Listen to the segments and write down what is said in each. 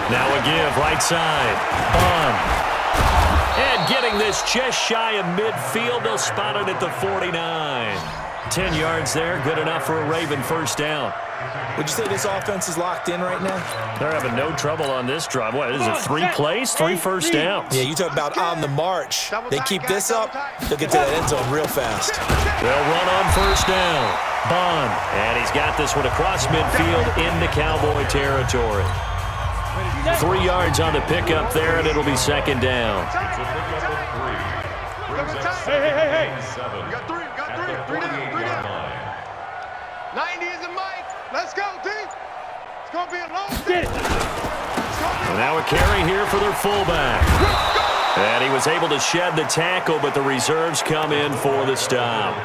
Now a give, right side. On. And getting this just shy of midfield. They'll spot it at the 49. 10 yards there, good enough for a Raven first down. Would you say this offense is locked in right now? They're having no trouble on this drive. What is it, 3 plays, 3 first downs? Yeah, you talk about on the march. They keep this up, they'll get to that end zone real fast. They'll run on first down. Bond, and he's got this one across midfield into Cowboy territory. 3 yards on the pickup there, and it'll be second down. Hey. We got three. 90 is the mic. Let's go, D. It's going to be a long day. And now a carry here for their fullback. And he was able to shed the tackle, but the reserves come in for the stop.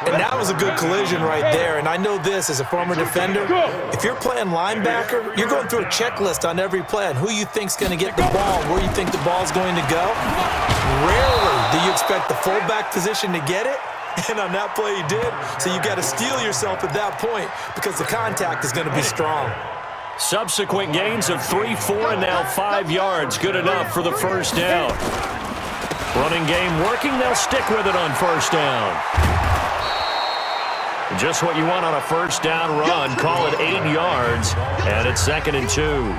And that was a good collision right there. And I know this as a former defender. If you're playing linebacker, you're going through a checklist on every play on who you think's going to get the ball, where you think the ball's going to go. Rarely do you expect the fullback position to get it. And on that play, he did. So you got to steel yourself at that point because the contact is going to be strong. Subsequent gains of 3, 4, and now 5 yards. Good enough for the first down. Running game working. They'll stick with it on first down. Just what you want on a first down run. Call it 8 yards, and it's 2nd and 2.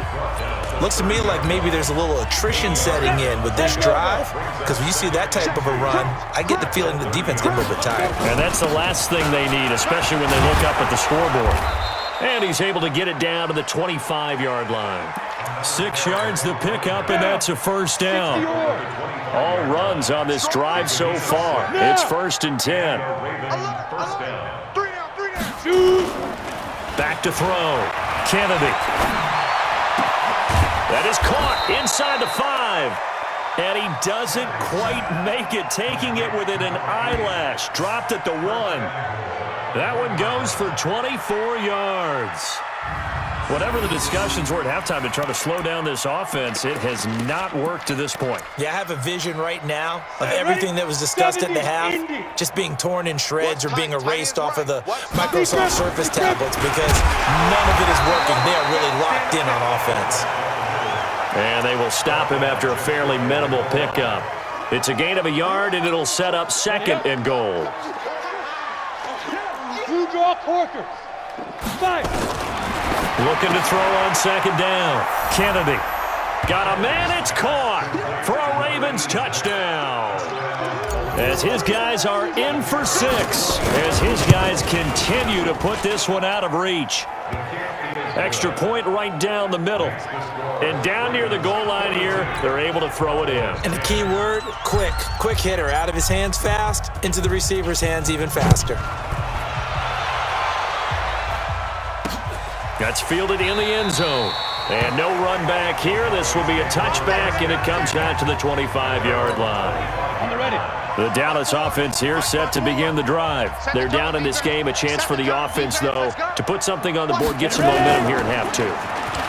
Looks to me like maybe there's a little attrition setting in with this drive, because when you see that type of a run, I get the feeling the defense gets a little bit tired. And that's the last thing they need, especially when they look up at the scoreboard. And he's able to get it down to the 25-yard line. 6 yards the pickup, and that's a first down. All runs on this drive so far. It's 1st and 10. Back to throw. Kennedy. That is caught inside the 5. And he doesn't quite make it, taking it within an eyelash. Dropped at the 1. That one goes for 24 yards. Whatever the discussions were at halftime to try to slow down this offense, it has not worked to this point. Yeah, I have a vision right now of everything that was discussed at the half just being torn in shreds or being erased off of the Microsoft Surface tablets because none of it is working. They are really locked in on offense. And they will stop him after a fairly minimal pickup. It's a gain of a yard, and it'll set up 2nd and goal. Two draw Corker. Fire. Looking to throw on 2nd down. Kennedy. Got a man, it's caught for a Ravens touchdown. As his guys are in for 6. As his guys continue to put this one out of reach. Extra point right down the middle. And down near the goal line here, they're able to throw it in. And the key word, quick. Quick hitter. Out of his hands fast, into the receiver's hands even faster. That's fielded in the end zone. And no run back here. This will be a touchback, and it comes out to the 25-yard line. On the ready. The Dallas offense here set to begin the drive. They're down in this game. A chance for the offense, though, to put something on the board, get some momentum here in half 2.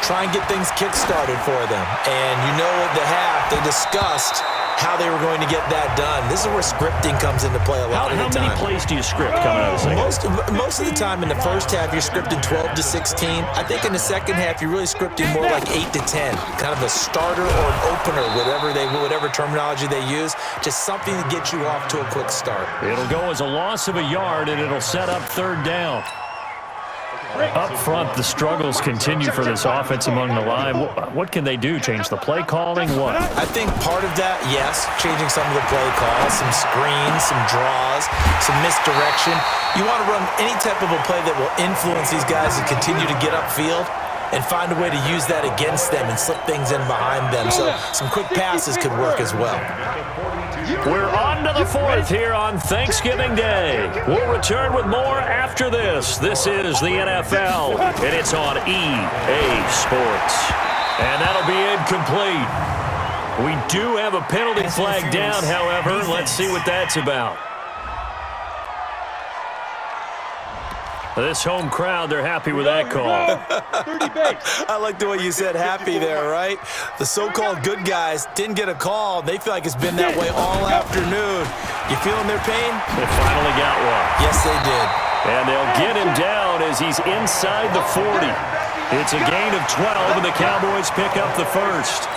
Try and get things kick-started for them. And you know at the half, they discussed how they were going to get that done. This is where scripting comes into play a lot of the time. How many plays do you script coming out of the second? Most of the time in the first half, you're scripting 12 to 16. I think in the second half, you're really scripting more like 8 to 10. Kind of a starter or an opener, whatever terminology they use. Just something to get you off to a quick start. It'll go as a loss of a yard, and it'll set up 3rd down. Up front, the struggles continue for this offense among the line. What can they do? Change the play calling? What? I think part of that, yes, changing some of the play calls, some screens, some draws, some misdirection. You want to run any type of a play that will influence these guys to continue to get upfield and find a way to use that against them and slip things in behind them. So some quick passes could work as well. We're on to the 4th here on Thanksgiving Day. We'll return with more after this. This is the NFL, and it's on EA Sports. And that'll be incomplete. We do have a penalty flag down, however. Let's see what that's about. This home crowd, they're happy with that call. 30 base. I like the way you said happy there, right? The so-called good guys didn't get a call. They feel like it's been that way all afternoon. You feeling their pain? They finally got one. Yes, they did. And they'll get him down down as he's inside the 40. It's a gain of 12, and the Cowboys pick up the first.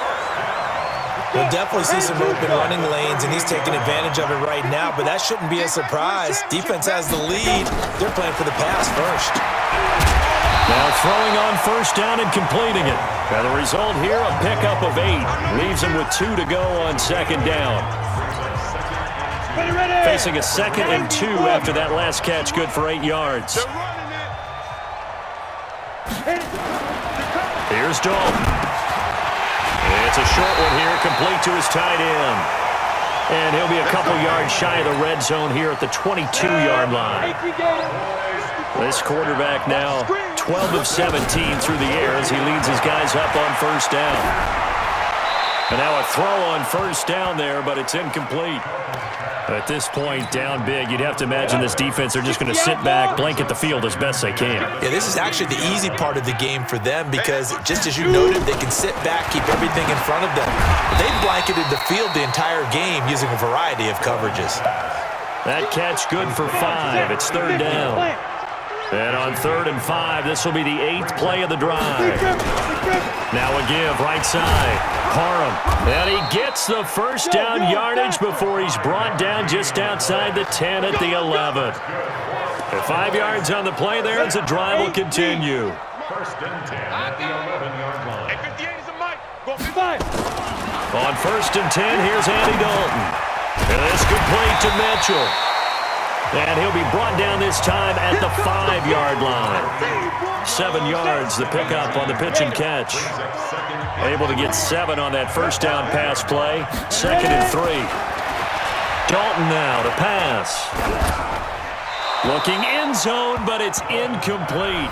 We'll definitely see some open running lanes, and he's taking advantage of it right now, but that shouldn't be a surprise. Defense has the lead. They're playing for the pass first. Now throwing on first down and completing it. Now the result here, a pickup of 8. Leaves him with 2 to go on second down. Facing a 2nd and 2 after that last catch, good for 8 yards. Here's Dalton. It's a short one here, complete to his tight end. And he'll be a couple yards shy of the red zone here at the 22-yard line. This quarterback now 12 of 17 through the air as he leads his guys up on first down. And now a throw on first down there, but it's incomplete. At this point, down big, you'd have to imagine this defense, they're just going to sit back, blanket the field as best they can. Yeah, this is actually the easy part of the game for them because, just as you noted, they can sit back, keep everything in front of them. They've blanketed the field the entire game using a variety of coverages. That catch good for 5. It's third down. And on 3rd and 5, this will be the 8th play of the drive. Now a give, right side. Parham. And he gets the first down yardage before he's brought down just outside the 10 at the 11. 5 yards on the play there as the drive will continue. First and 10 at the 11-yard line. 58 is a mic. Go 5. On 1st and 10, here's Andy Dalton. And this complete to Mitchell. And he'll be brought down this time at the 5-yard line. 7 yards, the pickup on the pitch and catch. Able to get 7 on that first down pass play. 2nd and 3. Dalton now to pass. Looking end zone, but it's incomplete.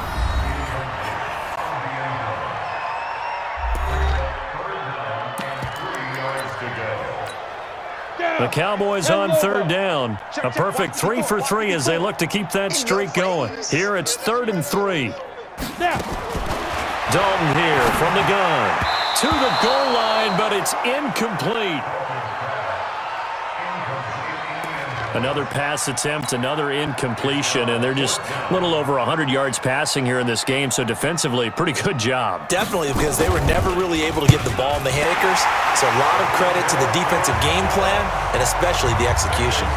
The Cowboys on 3rd down. A perfect 3 for 3 as they look to keep that streak going. Here it's 3rd and 3. Dalton here from the gun. To the goal line, but it's incomplete. Another pass attempt, another incompletion, and they're just a little over 100 yards passing here in this game, so defensively, pretty good job. Definitely, because they were never really able to get the ball in the handkers, so a lot of credit to the defensive game plan, and especially the execution.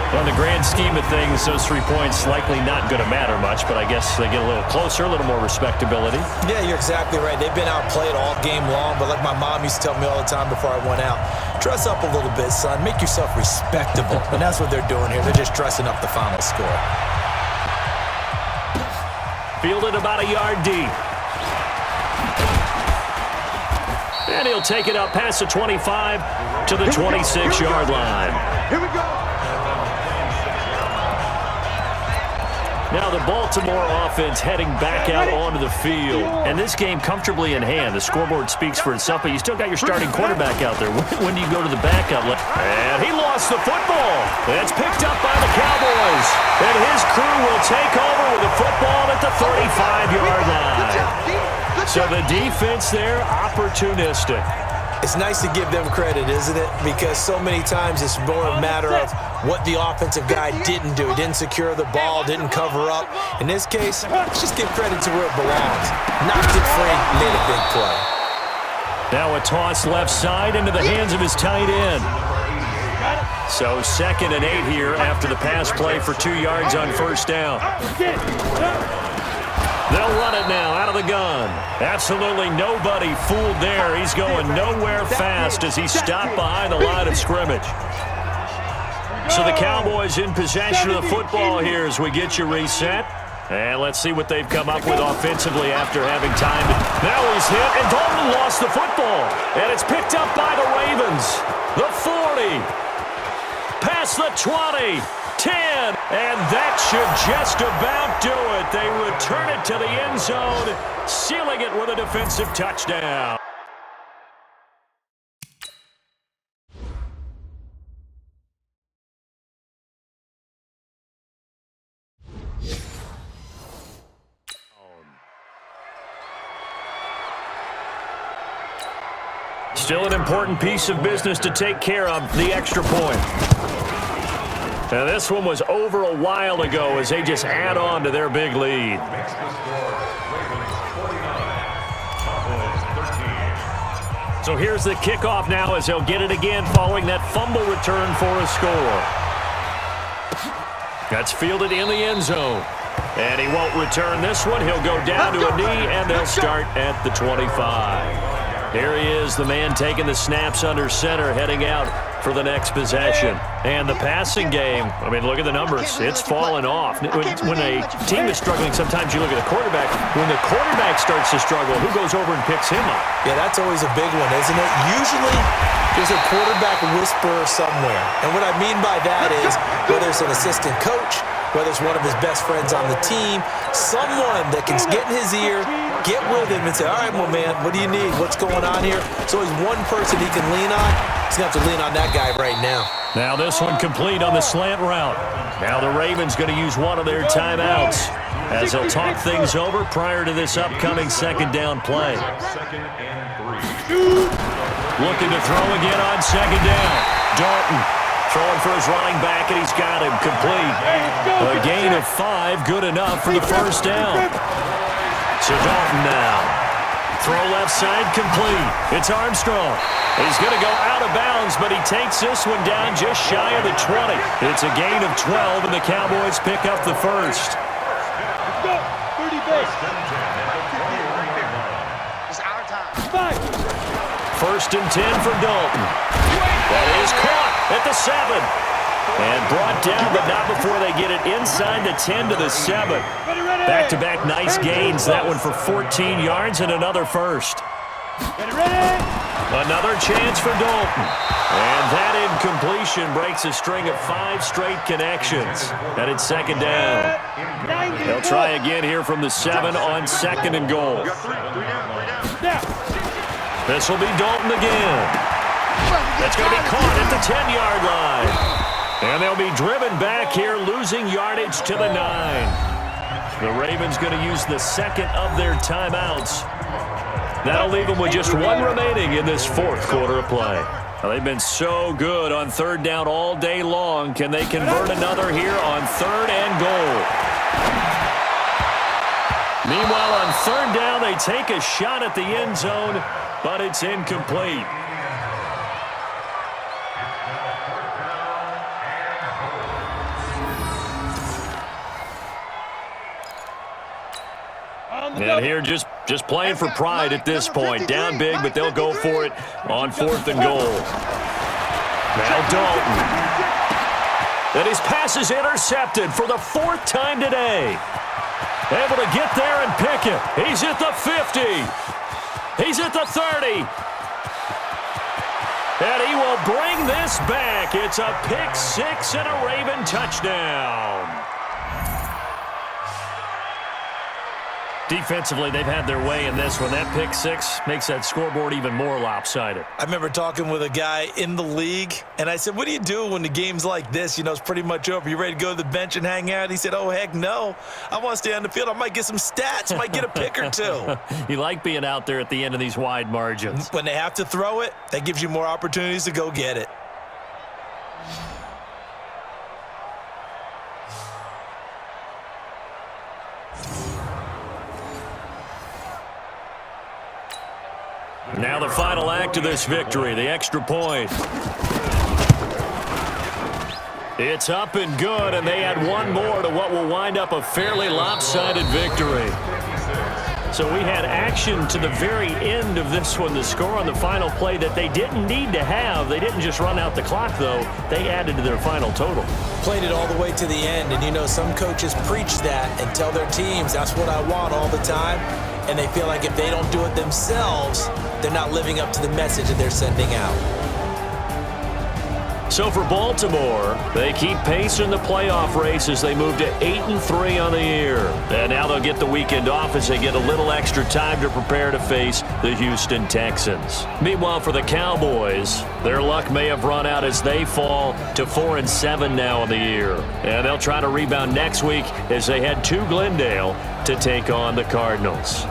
On the grand scheme of things, those 3 points likely not going to matter much, but I guess they get a little closer, a little more respectability. Yeah, you're exactly right. They've been outplayed all game long, but like my mom used to tell me all the time before I went out, dress up a little bit, son. Make yourself respectable. And that's what they're doing here. They're just dressing up the final score. Fielded about a yard deep. And he'll take it up past the 25 to the 26-yard line. Here we go. Now the Baltimore offense heading back out onto the field. And this game comfortably in hand. The scoreboard speaks for itself, but you still got your starting quarterback out there. When do you go to the backup? And he lost the football. It's picked up by the Cowboys. And his crew will take over with the football at the 35-yard line. So the defense there, opportunistic. It's nice to give them credit, isn't it? Because so many times it's more a matter of what the offensive guy didn't do. He didn't secure the ball, didn't cover up. In this case, let's just give credit to where it belongs. Knocked it free, made a big play. Now a toss left side into the hands of his tight end. So 2nd and 8 here after the pass play for 2 yards on first down. They'll run it now out of the gun. Absolutely nobody fooled there. He's going nowhere fast as he's stopped behind the line of scrimmage. So the Cowboys in possession of the football here as we get you reset. And let's see what they've come up with offensively after having time. Now he's hit, and Dalton lost the football. And it's picked up by the Ravens. The 40. Past the 20. 10, and that should just about do it. They return it to the end zone, sealing it with a defensive touchdown. Still an important piece of business to take care of, the extra point. And this one was over a while ago as they just add on to their big lead. So here's the kickoff now as they'll get it again following that fumble return for a score. That's fielded in the end zone. And he won't return this one. He'll go down to a knee, and they'll start at the 25. Here he is, the man taking the snaps under center, heading out for the next possession. And the passing game, I mean, look at the numbers. It's fallen off. When a team is struggling, sometimes you look at the quarterback. When the quarterback starts to struggle, who goes over and picks him up? Yeah, that's always a big one, isn't it? Usually, there's a quarterback whisperer somewhere. And what I mean by that is, whether it's an assistant coach, whether it's one of his best friends on the team, someone that can get in his ear, get with him and say, all right, well, man, what do you need? What's going on here? So he's one person he can lean on. He's going to have to lean on that guy right now. Now this one complete on the slant route. Now the Ravens going to use one of their timeouts as they'll talk things over prior to this upcoming second down play. Looking to throw again on second down. Dalton throwing for his running back, and he's got him complete. A gain of 5, good enough for the first down. So Dalton now. Throw left side complete. It's Armstrong. He's going to go out of bounds, but he takes this one down just shy of the 20. It's a gain of 12, and the Cowboys pick up the first. Let's go. 30 base. It's our time. 5. First and 10 for Dalton. That is caught at the 7. And brought down, but not before they get it inside the 10 to the 7. Back-to-back nice gains. That one for 14 yards and another first. Another chance for Dalton. And that incompletion breaks a string of 5 straight connections. And it's second down. They'll try again here from the 7 on second and goal. This will be Dalton again. That's going to be caught at the 10-yard line. And they'll be driven back here, losing yardage to the 9. The Ravens going to use the second of their timeouts. That'll leave them with just one remaining in this fourth quarter of play. Well, they've been so good on third down all day long. Can they convert another here on third and goal? Meanwhile, on third down, they take a shot at the end zone, but it's incomplete. And here just playing for pride at this point. Down big, but they'll go for it on fourth and goal. Now Dalton. And his pass is intercepted for the 4th time today. Able to get there and pick it. He's at the 50. He's at the 30. And he will bring this back. It's a pick 6 and a Raven touchdown. Defensively, they've had their way in this one. That pick 6 makes that scoreboard even more lopsided. I remember talking with a guy in the league, and I said, what do you do when the game's like this? You know, it's pretty much over. You ready to go to the bench and hang out? He said, oh, heck no. I want to stay on the field. I might get some stats. Might get a pick or two. You like being out there at the end of these wide margins. When they have to throw it, that gives you more opportunities to go get it. Now the final act of this victory, the extra point. It's up and good, and they add one more to what will wind up a fairly lopsided victory. So we had action to the very end of this one. The score on the final play that they didn't need to have. They didn't just run out the clock, though. They added to their final total. Played it all the way to the end, and you know some coaches preach that and tell their teams that's what I want all the time, and they feel like if they don't do it themselves, they're not living up to the message that they're sending out. So for Baltimore, they keep pace in the playoff race as they move to 8-3 on the year. And now they'll get the weekend off as they get a little extra time to prepare to face the Houston Texans. Meanwhile, for the Cowboys, their luck may have run out as they fall to 4-7 now in the year. And they'll try to rebound next week as they head to Glendale to take on the Cardinals.